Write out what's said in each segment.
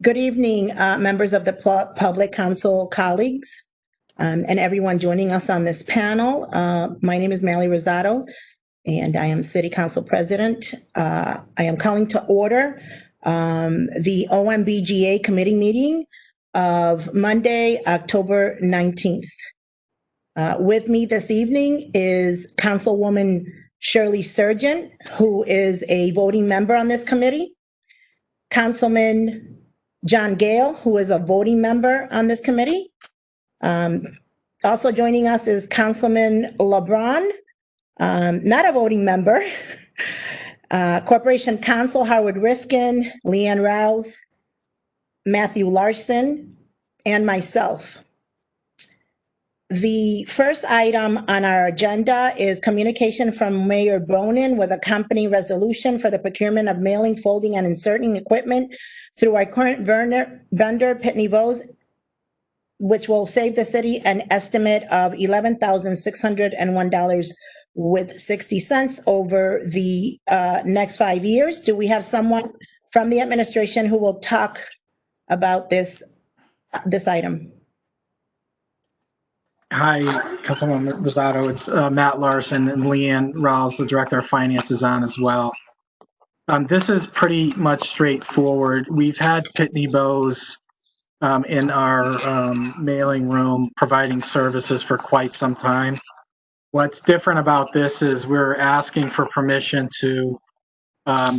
Good evening, members of the Public Council colleagues, and everyone joining us on this panel. My name is Mally Rosado, and I am City Council President. I am calling to order the OMBGA committee meeting of Monday, October 19th. With me this evening is Councilwoman Shirley Surgeon, who is a voting member on this committee, Councilman John Gale, who is a voting member on this committee. Also joining us is Councilman LeBron, not a voting member. Corporation Counsel Howard Rifkin, Leanne Rouse, Matthew Larson, and myself. The first item on our agenda is communication from Mayor Bonin with a company resolution for the procurement of mailing, folding, and inserting equipment through our current vendor, Pitney Bowes, which will save the city an estimate of $11,601.60 over the next 5 years. Do we have someone from the administration who will talk about this item? Hi, Councilwoman Rosado. It's Matt Larson, and Leanne Rawls, the Director of Finance, is on as well. This is pretty much straightforward. We've had Pitney Bowes in our mailing room providing services for quite some time. What's different about this is we're asking for permission to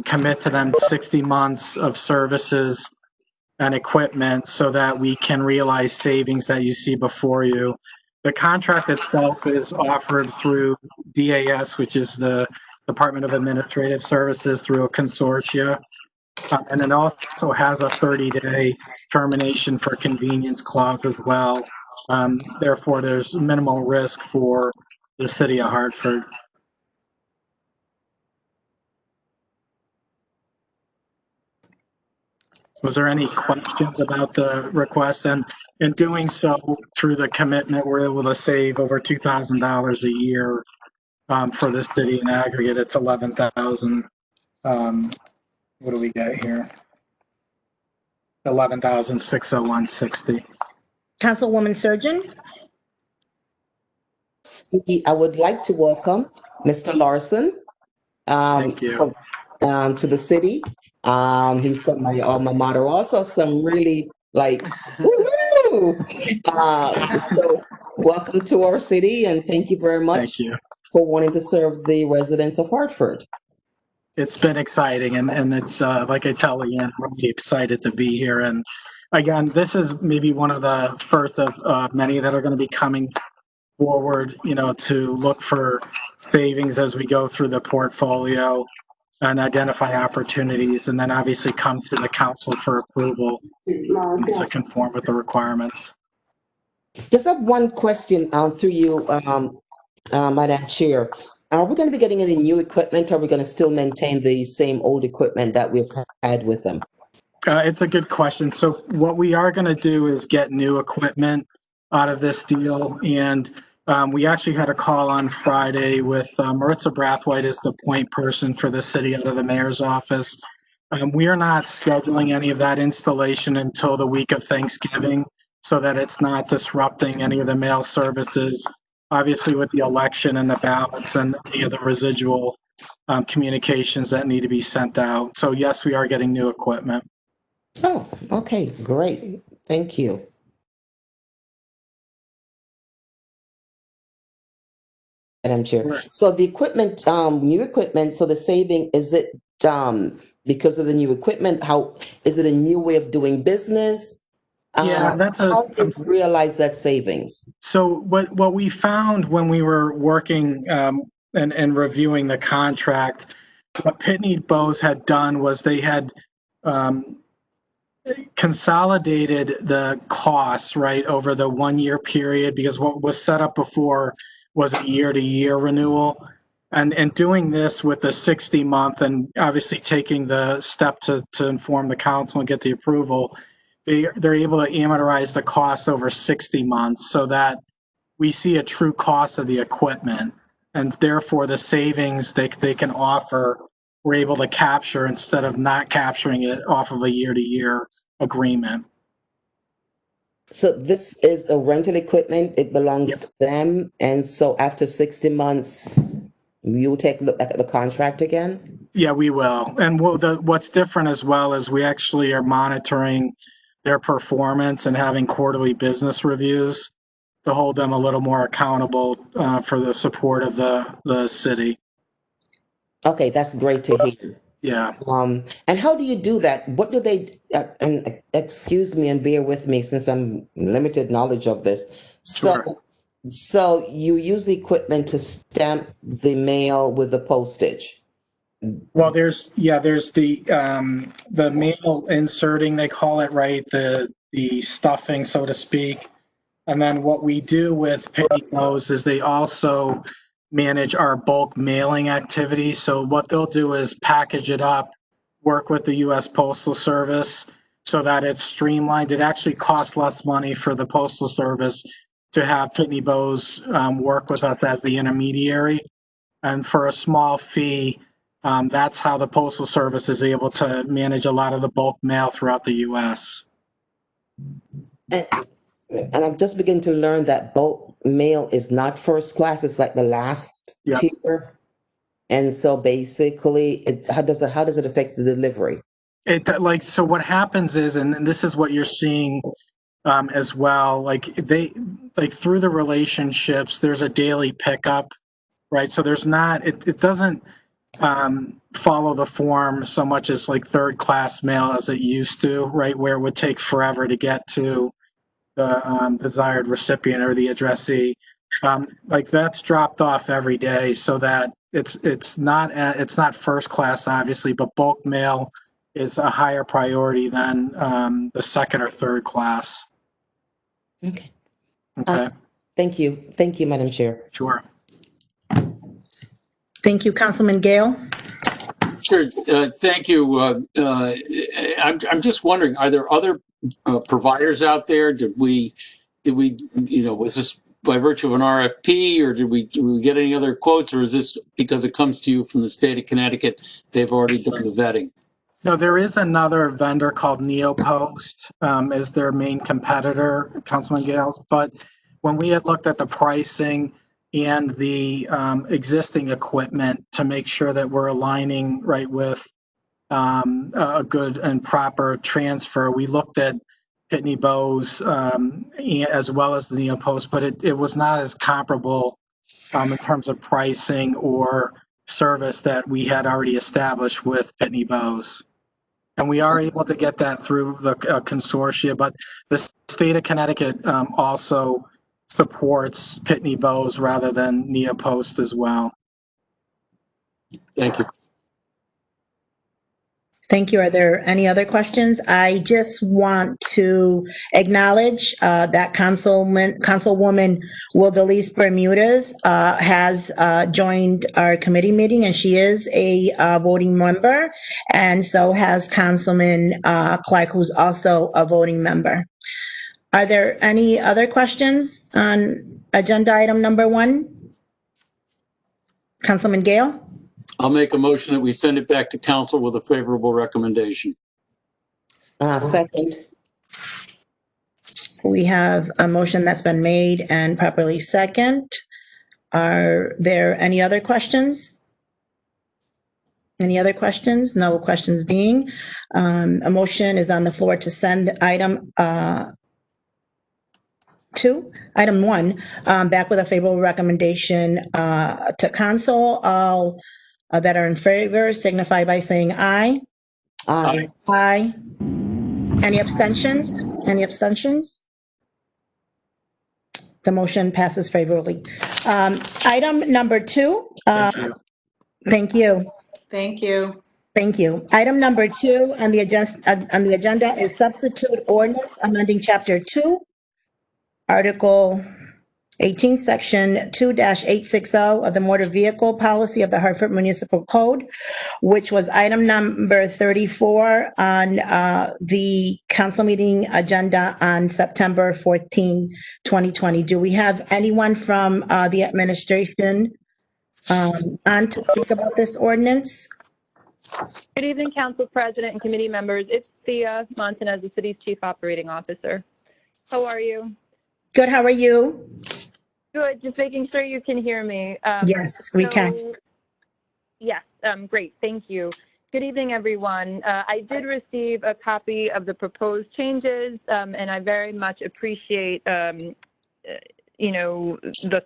commit to them 60 months of services and equipment so that we can realize savings that you see before you. The contract itself is offered through DAS, which is the Department of Administrative Services, through a consortia. And it also has a 30-day termination for convenience clause as well. Therefore, there's minimal risk for the city of Hartford. Was there any questions about the request? And in doing so, through the commitment, we're able to save over $2,000 a year for the city in aggregate. It's 11,000. What do we get here? 11,601.60. Councilwoman Surgeon. I would like to welcome Mr. Larson. Thank you. To the city. He's from my alma mater. Also, some really like, woo-hoo! So welcome to our city, and thank you very much for wanting to serve the residents of Hartford. It's been exciting, and it's like I tell Leanne, I'm really excited to be here. And again, this is maybe one of the first of many that are going to be coming forward, to look for savings as we go through the portfolio and identify opportunities, and then obviously come to the council for approval to conform with the requirements. Just have one question through you, Madam Chair. Are we going to be getting any new equipment, or are we going to still maintain the same old equipment that we've had with them? It's a good question. So what we are going to do is get new equipment out of this deal, and we actually had a call on Friday with Maritza Brathwaite is the point person for the city out of the mayor's office. We are not scheduling any of that installation until the week of Thanksgiving so that it's not disrupting any of the mail services, obviously with the election and the ballots and any of the residual communications that need to be sent out. So yes, we are getting new equipment. Oh, okay, great. Thank you. Madam Chair. Sure. So the equipment, new equipment, so the saving, is it because of the new equipment? How is it a new way of doing business? Yeah, how did you realize that savings? So what we found when we were working and reviewing the contract, what Pitney Bowes had done was they had consolidated the costs over the 1 year period, because what was set up before was a year-to-year renewal. And doing this with the 60-month and obviously taking the step to inform the council and get the approval, they're able to amortize the cost over 60 months so that we see a true cost of the equipment, and therefore the savings they can offer, we're able to capture instead of not capturing it off of a year-to-year agreement. So this is a rental equipment. It belongs Yep. to them. And so after 60 months, you take a look at the contract again? Yeah, we will. And what's different as well is we actually are monitoring their performance and having quarterly business reviews to hold them a little more accountable for the support of the city. Okay, that's great to hear. Yeah. And how do you do that? What do they, and excuse me and bear with me since I'm limited knowledge of this. Sure. So you use equipment to stamp the mail with the postage. Well, there's the mail inserting, they call it, right? The stuffing, so to speak. And then what we do with Pitney Bowes is they also manage our bulk mailing activities. So what they'll do is package it up, work with the U.S. Postal Service so that it's streamlined. It actually costs less money for the Postal Service to have Pitney Bowes work with us as the intermediary. And for a small fee, that's how the Postal Service is able to manage a lot of the bulk mail throughout the U.S. And I'm just beginning to learn that bulk mail is not first class. It's like the last Yep. tier. And so basically, how does it affect the delivery? So what happens is, and this is what you're seeing as well, through the relationships, there's a daily pickup, right? So there's not, it doesn't follow the form so much as like third class mail as it used to, right? Where it would take forever to get to the desired recipient or the addressee. That's dropped off every day so that it's not first class, obviously, but bulk mail is a higher priority than the second or third class. Okay. Okay. Thank you. Thank you, Madam Chair. Sure. Thank you, Councilman Gale. Sure. Thank you. I'm just wondering, are there other providers out there? Did we, was this by virtue of an RFP, or did we get any other quotes, or is this because it comes to you from the state of Connecticut? They've already done the vetting. No, there is another vendor called NeoPost as their main competitor, Councilman Gales. But when we had looked at the pricing and the existing equipment to make sure that we're aligning right with a good and proper transfer, we looked at Pitney Bowes as well as the NeoPost, but it was not as comparable in terms of pricing or service that we had already established with Pitney Bowes. And we are able to get that through the consortia, but the state of Connecticut also supports Pitney Bowes rather than NeoPost as well. Thank you. Thank you. Are there any other questions? I just want to acknowledge that Councilwoman Wildelise Bermudez has joined our committee meeting, and she is a voting member, and so has Councilman Clark, who's also a voting member. Are there any other questions on agenda item number 1? Councilman Gale? I'll make a motion that we send it back to council with a favorable recommendation. Second. We have a motion that's been made and properly second. Are there any other questions? Any other questions? No questions being. A motion is on the floor to send item 1 back with a favorable recommendation to council. All that are in favor signify by saying aye. Aye. Aye. Any abstentions? Any abstentions? The motion passes favorably. Item number 2. Thank you. Thank you. Thank you. Item number 2 on the agenda is substitute ordinance amending Chapter 2, Article 18, Section 2-860 of the Motor Vehicle Policy of the Hartford Municipal Code, which was item number 34 on the council meeting agenda on September 14, 2020. Do we have anyone from the administration on to speak about this ordinance? Good evening, Council President and committee members. It's Thea Montanez, the city's Chief Operating Officer. How are you? Good, how are you? Good, just making sure you can hear me. Yes, we can. Yes, great, thank you. Good evening, everyone. I did receive a copy of the proposed changes, and I very much appreciate the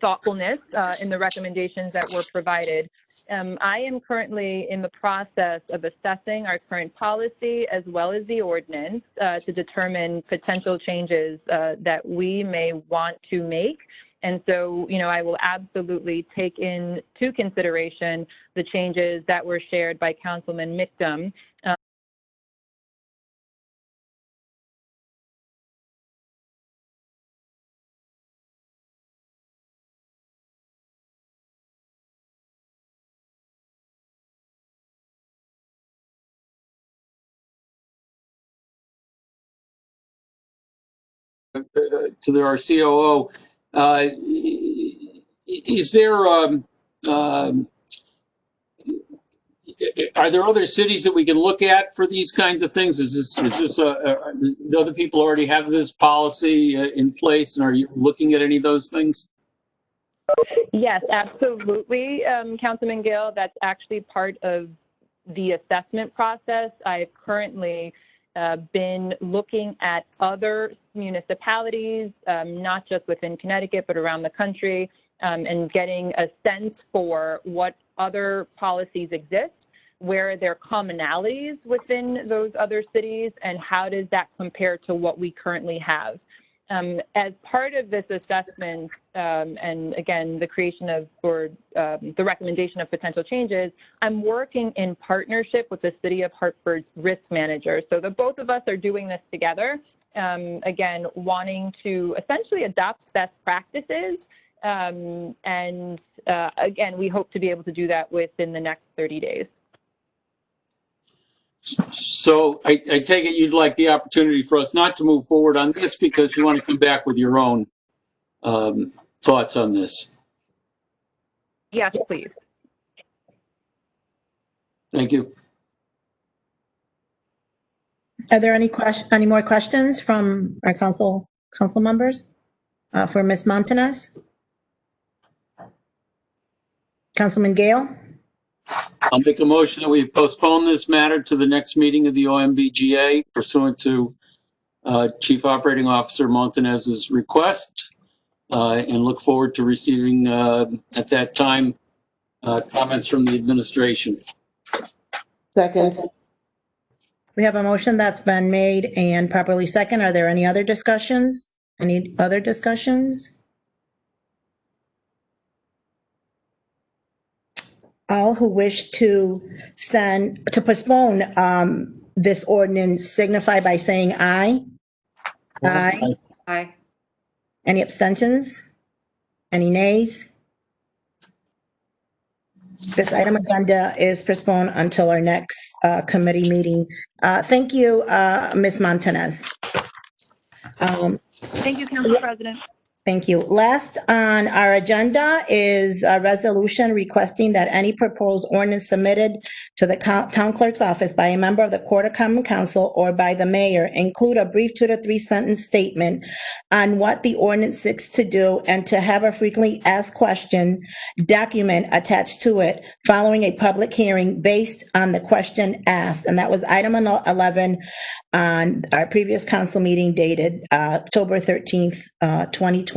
thoughtfulness in the recommendations that were provided. I am currently in the process of assessing our current policy as well as the ordinance to determine potential changes that we may want to make. And so, I will absolutely take into consideration the changes that were shared by Councilman Mictum. To our COO, is there are there other cities that we can look at for these kinds of things? Is this do other people already have this policy in place, and are you looking at any of those things? Yes, absolutely, Councilman Gill. That's actually part of the assessment process. I've currently been looking at other municipalities, not just within Connecticut, but around the country, and getting a sense for what other policies exist, where are there commonalities within those other cities, and how does that compare to what we currently have. As part of this assessment, and again, the creation of, or the recommendation of potential changes, I'm working in partnership with the City of Hartford's risk manager. So the both of us are doing this together, again, wanting to essentially adopt best practices. And again, we hope to be able to do that within the next 30 days. So I take it you'd like the opportunity for us not to move forward on this because you want to come back with your own thoughts on this. Yes, please. Thank you. Are there any more questions from our council members for Ms. Montanez? Councilman Gale? I'll make a motion that we postpone this matter to the next meeting of the OMBGA pursuant to Chief Operating Officer Montanez's request, and look forward to receiving at that time comments from the administration. Second. We have a motion that's been made and properly second. Are there any other discussions? Any other discussions? All who wish to postpone this ordinance signify by saying aye. Aye. Aye. Any abstentions? Any nays? This item agenda is postponed until our next committee meeting. Thank you, Ms. Montanez. Thank you, Council President. Thank you. Last on our agenda is a resolution requesting that any proposed ordinance submitted to the town clerk's office by a member of the Court of Common Council or by the mayor include a brief 2 to 3 sentence statement on what the ordinance seeks to do, and to have a frequently asked question document attached to it following a public hearing based on the question asked. And that was item 11 on our previous council meeting dated October 13th, 2020.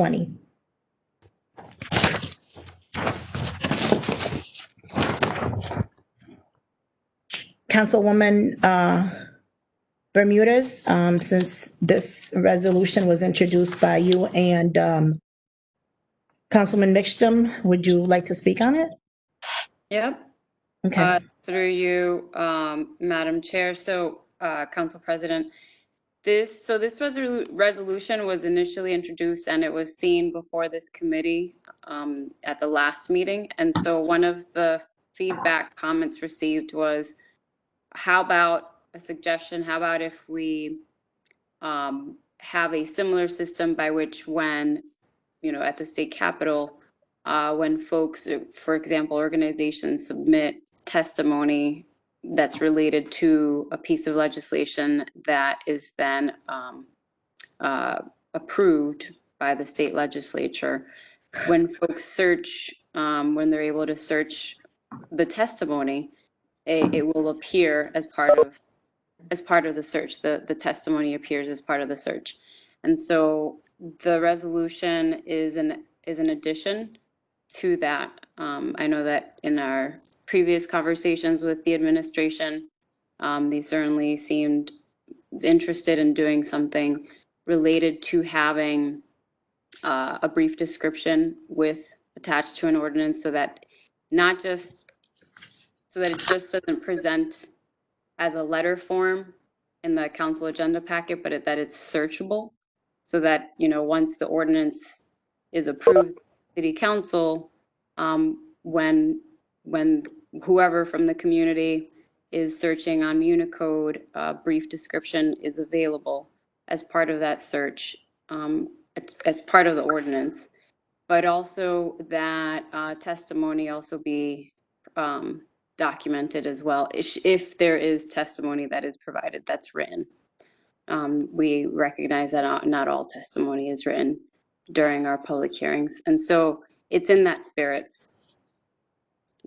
Councilwoman Bermudez, since this resolution was introduced by you and Councilman Mictum, would you like to speak on it? Yep. Okay. Through you, Madam Chair. So, Council President, this resolution was initially introduced and it was seen before this committee at the last meeting. And so one of the feedback comments received was, how about a suggestion? How about if we have a similar system by which when, at the state capitol, when folks, for example, organizations submit testimony that's related to a piece of legislation that is then approved by the state legislature. When folks search, when they're able to search the testimony, it will appear as part of the search. The testimony appears as part of the search, and so the resolution is an addition to that. I know that in our previous conversations with the administration, they certainly seemed interested in doing something related to having a brief description attached to an ordinance, so that it just doesn't present as a letter form in the council agenda packet, but that it's searchable, so that, once the ordinance is approved, city council, when whoever from the community is searching on Municode, a brief description is available as part of that search, as part of the ordinance, but also that testimony also be documented as well, if there is testimony that is provided that's written. We recognize that not all testimony is written during our public hearings, and so it's in that spirit,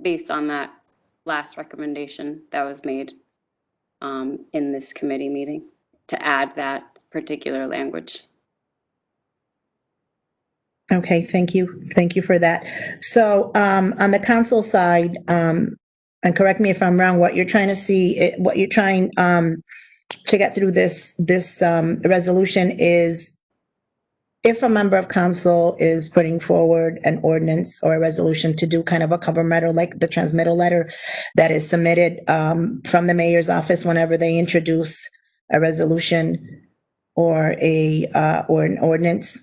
based on that last recommendation that was made in this committee meeting, to add that particular language. Okay, thank you. Thank you for that. So on the council side, and correct me if I'm wrong, what you're trying to get through this resolution is, if a member of council is putting forward an ordinance or a resolution to do kind of a cover letter, like the transmittal letter that is submitted from the mayor's office whenever they introduce a resolution or an ordinance.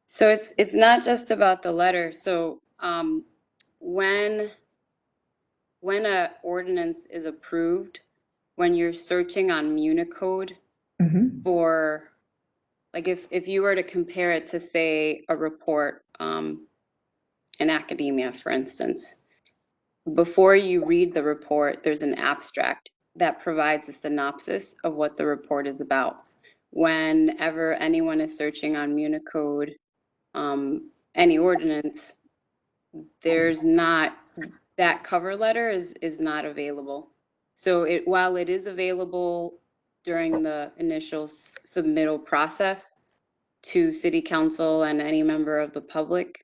So it's not just about the letter. So when a ordinance is approved, when you're searching on Municode for, like, if you were to compare it to, say, a report in academia, for instance, before you read the report, there's an abstract that provides a synopsis of what the report is about. Whenever anyone is searching on Municode, any ordinance, there's not, that cover letter is not available. So while it is available during the initial submittal process to city council and any member of the public,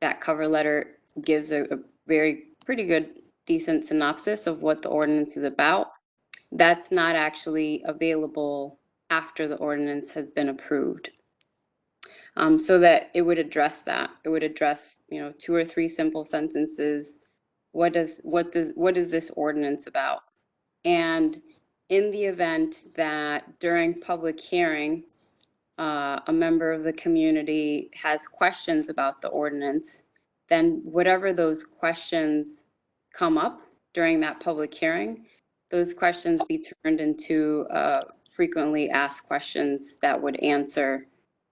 that cover letter gives a pretty good, decent synopsis of what the ordinance is about. That's not actually available after the ordinance has been approved. So that it would address that. It would address, 2 or 3 simple sentences. What is this ordinance about? And in the event that during public hearing, a member of the community has questions about the ordinance, then whatever those questions come up during that public hearing, those questions be turned into frequently asked questions that would answer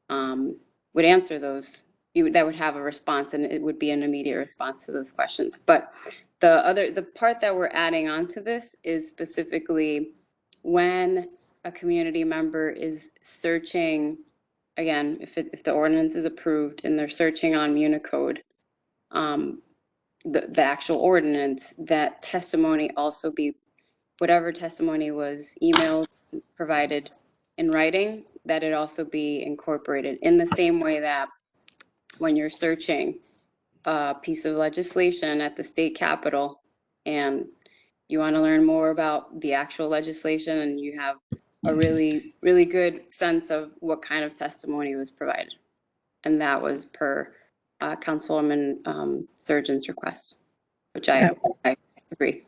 those, that would have a response, and it would be an immediate response to those questions. But the part that we're adding on to this is specifically when a community member is searching, again, if the ordinance is approved and they're searching on Municode, the actual ordinance, that testimony also be, whatever testimony was emailed, provided in writing, that it also be incorporated in the same way that when you're searching a piece of legislation at the state capitol and you want to learn more about the actual legislation and you have a really, really good sense of what kind of testimony was provided. And that was per Councilwoman Surgeon's request, which I agree.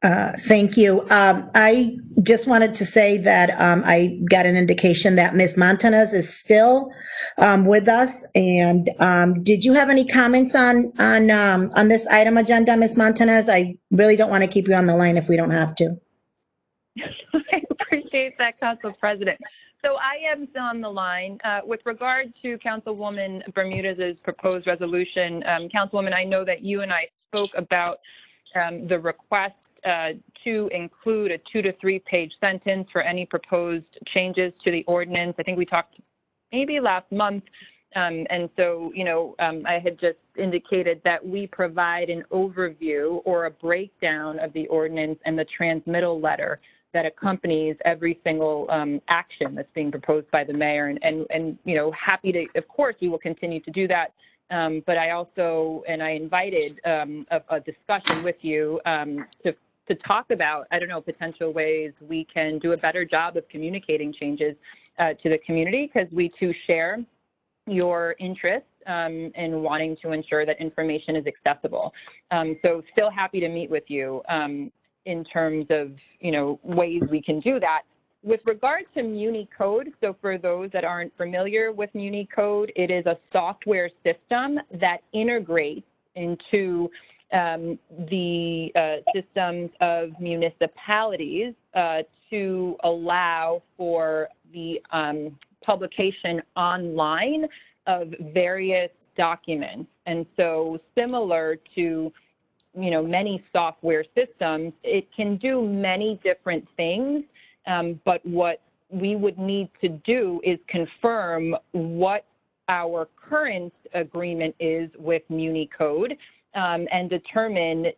Thank you. I just wanted to say that I got an indication that Ms. Montanez is still with us. And did you have any comments on this item agenda, Ms. Montanez? I really don't want to keep you on the line if we don't have to. I appreciate that, Council President. So I am still on the line. With regard to Councilwoman Bermudez's proposed resolution, Councilwoman, I know that you and I spoke about the request to include a 2 to 3 page sentence for any proposed changes to the ordinance. I think we talked maybe last month. And so, I had just indicated that we provide an overview or a breakdown of the ordinance and the transmittal letter that accompanies every single action that's being proposed by the mayor. And happy to, of course, we will continue to do that. But I also, and I invited a discussion with you to talk about, potential ways we can do a better job of communicating changes to the community, because we too share your interest in wanting to ensure that information is accessible. So still happy to meet with you in terms of, ways we can do that. With regard to Muni Code, so for those that aren't familiar with Muni Code, it is a software system that integrates into the systems of municipalities to allow for the publication online of various documents. And so similar to, many software systems, it can do many different things. But what we would need to do is confirm what our current agreement is with Muni Code and determine,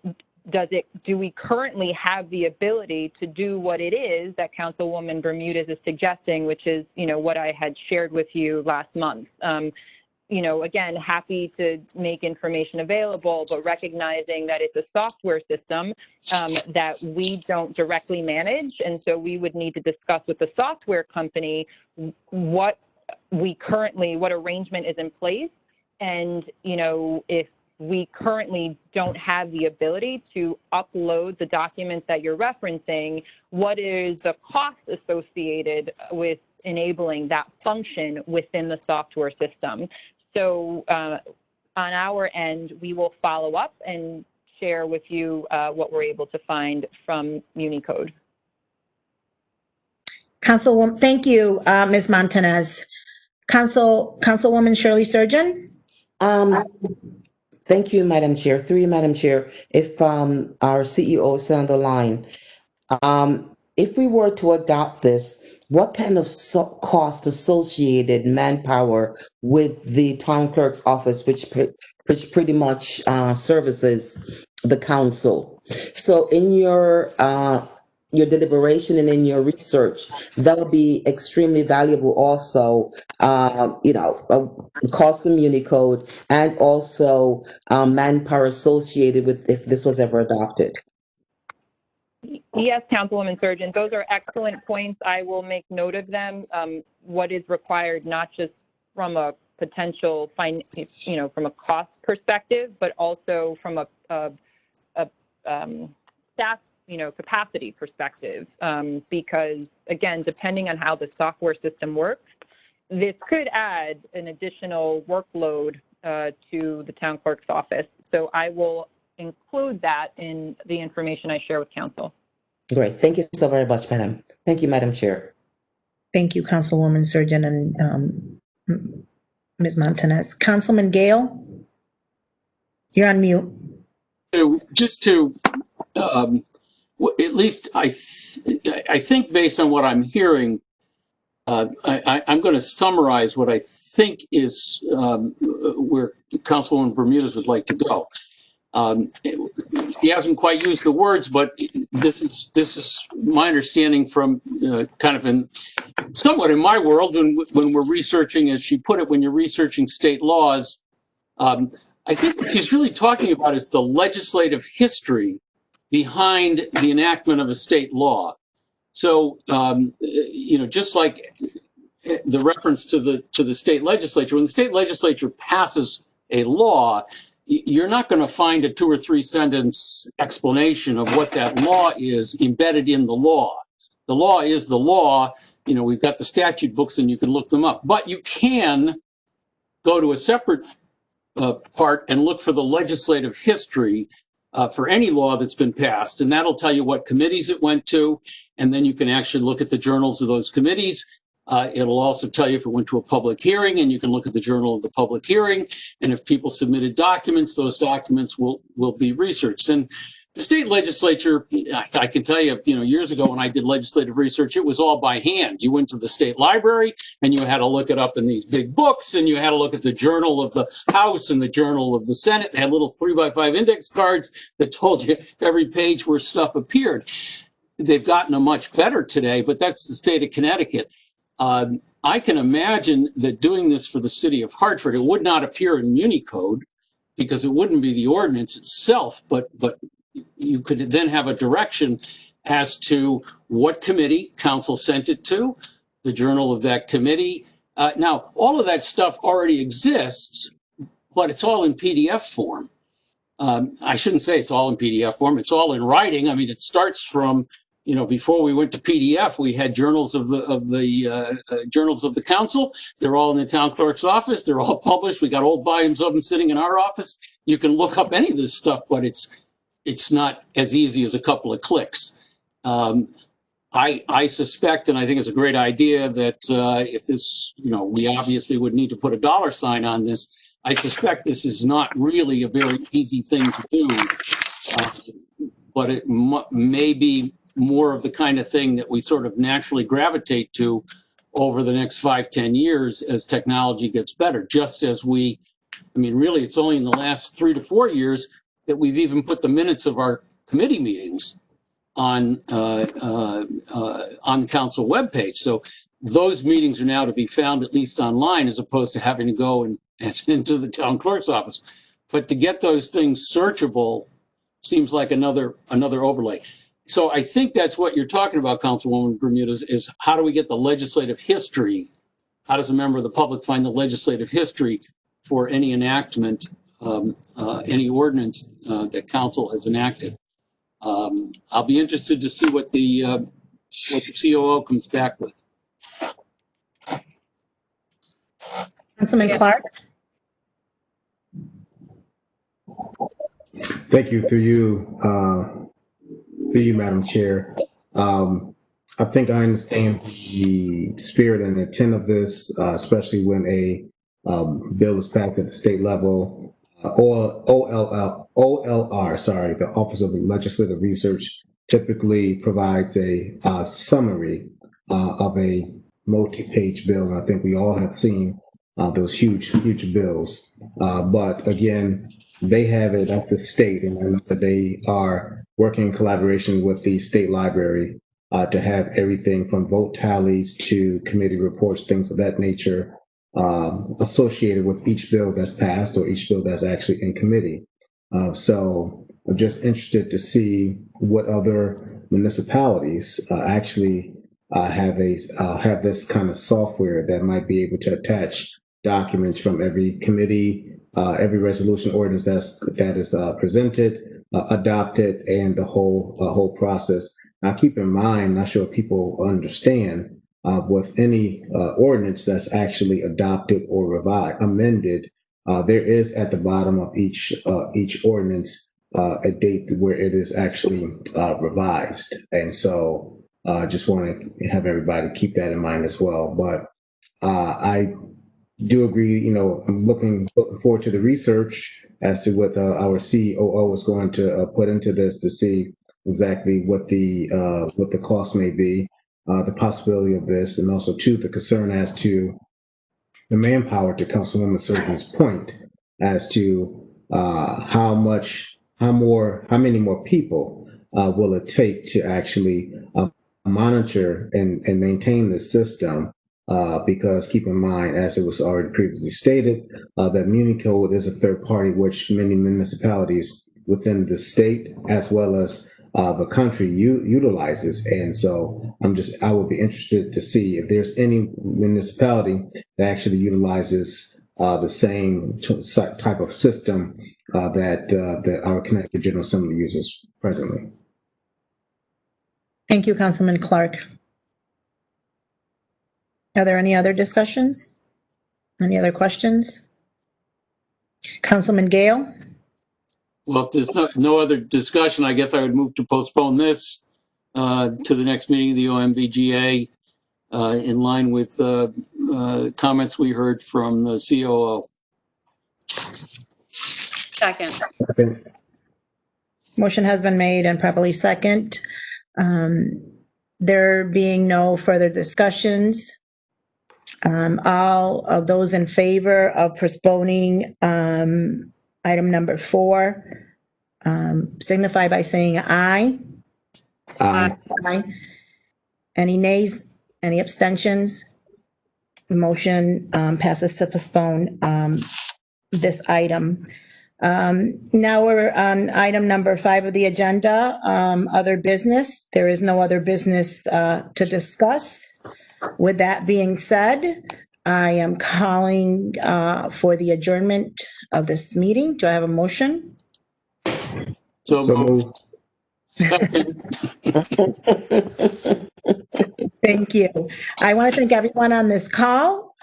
do we currently have the ability to do what it is that Councilwoman Bermudez is suggesting, which is, what I had shared with you last month. Again, happy to make information available, but recognizing that it's a software system that we don't directly manage. And so we would need to discuss with the software company what arrangement is in place. And, if we currently don't have the ability to upload the documents that you're referencing, what is the cost associated with enabling that function within the software system? So on our end, we will follow up and share with you what we're able to find from Muni Code. Councilwoman, thank you, Ms. Montanez. Councilwoman Shirley Surgeon? Thank you, Madam Chair. Through you, Madam Chair, if our CEO is on the line, if we were to adopt this, what kind of cost associated manpower with the town clerk's office, which pretty much services the council? So in your deliberation and in your research, that would be extremely valuable also, cost of Muni Code and also manpower associated with if this was ever adopted. Yes, Councilwoman Surgeon, those are excellent points. I will make note of them. What is required, not just from a potential, from a cost perspective, but also from a staff, capacity perspective. Because again, depending on how the software system works, this could add an additional workload to the town clerk's office. So I will include that in the information I share with council. Great. Thank you so very much, Madam. Thank you, Madam Chair. Thank you, Councilwoman Surgeon and Ms. Montanez. Councilman Gale, you're on mute. So just to, at least I think based on what I'm hearing, I'm going to summarize what I think is where Councilwoman Bermudez would like to go. He hasn't quite used the words, but this is my understanding from kind of somewhat in my world when we're researching, as she put it, when you're researching state laws. I think what she's really talking about is the legislative history behind the enactment of a state law. So just like the reference to the state legislature, when the state legislature passes a law, you're not going to find a 2 or 3 sentence explanation of what that law is embedded in the law. The law is the law. We've got the statute books and you can look them up. But you can go to a separate part and look for the legislative history for any law that's been passed. And that'll tell you what committees it went to. And then you can actually look at the journals of those committees. It'll also tell you if it went to a public hearing, and you can look at the journal of the public hearing. And if people submitted documents, those documents will be researched. And The state legislature, I can tell you, years ago when I did legislative research, it was all by hand. You went to the state library and you had to look it up in these big books, and you had to look at the Journal of the House and the Journal of the Senate. It had little 3x5 index cards that told you every page where stuff appeared. They've gotten a much better today, but that's the state of Connecticut. I can imagine that doing this for the city of Hartford, it would not appear in Municode because it wouldn't be the ordinance itself, but you could then have a direction as to what committee council sent it to, the journal of that committee. Now, all of that stuff already exists, but it's all in PDF form. I shouldn't say it's all in PDF form. It's all in writing. I mean, it starts from, before we went to PDF, we had journals of the journals of the council. They're all in the town clerk's office. They're all published. We got old volumes of them sitting in our office. You can look up any of this stuff, but it's not as easy as a couple of clicks. I suspect, and I think it's a great idea, that if this, we obviously would need to put a $sign on this. I suspect this is not really a very easy thing to do, but it may be more of the kind of thing that we sort of naturally gravitate to over the next 5-10 years as technology gets better. Just as really, it's only in the last 3 to 4 years that we've even put the minutes of our committee meetings on the council webpage. So those meetings are now to be found at least online, as opposed to having to go and into the town clerk's office. But to get those things searchable seems like another overlay. So I think that's what you're talking about, Councilwoman Bermuda, is how do we get the legislative history? How does a member of the public find the legislative history for any enactment, any ordinance that council has enacted? I'll be interested to see what the COO comes back with. Councilman Clark? Thank you. Through you, Madam Chair. I think I understand the spirit and intent of this, especially when a bill is passed at the state level, or OLR, sorry, the Office of Legislative Research typically provides a summary of a multi-page bill. And I think we all have seen those huge bills. But again, they have it at the state, and I know that they are working in collaboration with the state library to have everything from vote tallies to committee reports, things of that nature, associated with each bill that's passed or each bill that's actually in committee. So I'm just interested to see what other municipalities actually have this kind of software that might be able to attach documents from every committee, every resolution ordinance that is presented, adopted, and the whole process. Now, keep in mind, not sure if people understand, with any ordinance that's actually adopted or amended, there is at the bottom of each ordinance a date where it is actually revised. And so just want to have everybody keep that in mind as well. But I do agree, I'm looking forward to the research as to what our COO is going to put into this to see exactly what the cost may be, the possibility of this, and also too the concern as to the manpower, to Councilwoman Surgeon's point, as to how many more people will it take to actually monitor and maintain the system. Because keep in mind, as it was already previously stated, that Municode is a third party which many municipalities within the state as well as the country utilizes. And so I would be interested to see if there's any municipality that actually utilizes the same type of system that our Connecticut General Assembly uses presently. Thank you, Councilman Clark. Are there any other discussions? Any other questions? Councilman Gale? Well, if there's no other discussion, I guess I would move to postpone this to the next meeting of the OMBGA in line with comments we heard from the COO. Second. Motion has been made and properly second. There being no further discussions, all of those in favor of postponing item number 4 signify by saying aye. Aye. Aye. Any nays? Any abstentions? The motion passes to postpone this item. Now we're on item number 5 of the agenda, other business. There is no other business to discuss. With that being said, I am calling for the adjournment of this meeting. Do I have a motion? So So moved. moved. Second. Thank you. I want to thank everyone on this call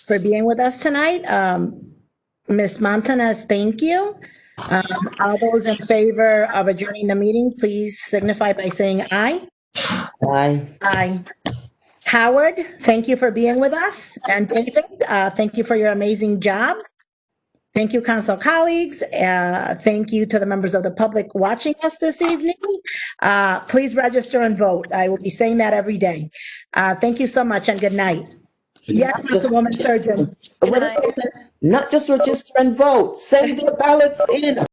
for being with us tonight. Ms. Montanez, thank you. All those in favor of adjourning the meeting, please signify by saying aye. Aye. Aye. Howard, thank you for being with us. And David, thank you for your amazing job. Thank you, council colleagues. Thank you to the members of the public watching us this evening. Please register and vote. I will be saying that every day. Thank you so much and good night. Yes, Councilwoman Surgeon. What is it? Not just register and vote. Send your ballots in.